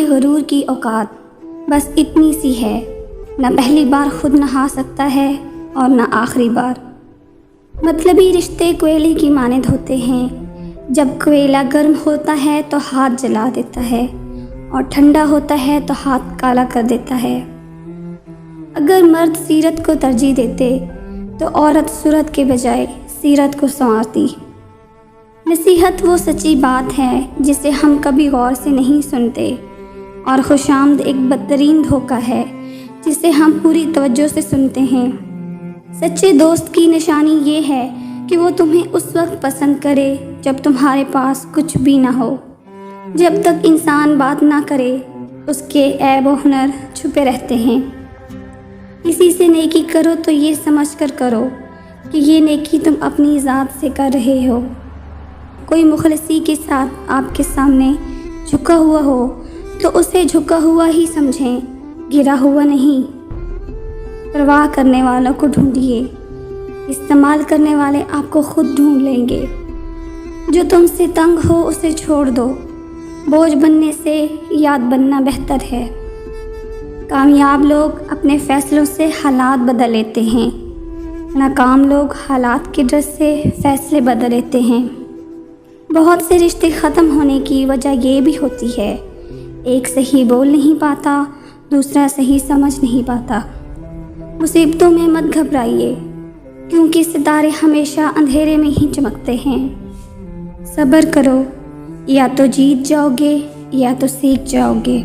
غرور کی اوقات بس اتنی سی ہے، نہ پہلی بار خود نہا سکتا ہے اور نہ آخری بار۔ مطلبی رشتے کوئلے کی مانند ہوتے ہیں، جب کوئلہ گرم ہوتا ہے تو ہاتھ جلا دیتا ہے اور ٹھنڈا ہوتا ہے تو ہاتھ کالا کر دیتا ہے۔ اگر مرد سیرت کو ترجیح دیتے تو عورت صورت کے بجائے سیرت کو سنوارتی۔ نصیحت وہ سچی بات ہے جسے ہم کبھی غور سے نہیں سنتے، اور خوشامد ایک بدترین دھوکہ ہے جسے ہم پوری توجہ سے سنتے ہیں۔ سچے دوست کی نشانی یہ ہے کہ وہ تمہیں اس وقت پسند کرے جب تمہارے پاس کچھ بھی نہ ہو۔ جب تک انسان بات نہ کرے اس کے عیب و ہنر چھپے رہتے ہیں۔ کسی سے نیکی کرو تو یہ سمجھ کر کرو کہ یہ نیکی تم اپنی ذات سے کر رہے ہو۔ کوئی مخلصی کے ساتھ آپ کے سامنے جھکا ہوا ہو تو اسے جھکا ہوا ہی سمجھیں، گرا ہوا نہیں۔ پرواہ کرنے والوں کو ڈھونڈیے، استعمال کرنے والے آپ کو خود ڈھونڈ لیں گے۔ جو تم سے تنگ ہو اسے چھوڑ دو، بوجھ بننے سے یاد بننا بہتر ہے۔ کامیاب لوگ اپنے فیصلوں سے حالات بدل لیتے ہیں، ناکام لوگ حالات کے ڈر سے فیصلے بدل لیتے ہیں۔ بہت سے رشتے ختم ہونے کی وجہ یہ بھی ہوتی ہے، ایک صحیح بول نہیں پاتا، دوسرا صحیح سمجھ نہیں پاتا۔ مصیبتوں میں مت گھبرائیے، کیونکہ ستارے ہمیشہ اندھیرے میں ہی چمکتے ہیں۔ صبر کرو، یا تو جیت جاؤ گے یا تو سیکھ جاؤ گے۔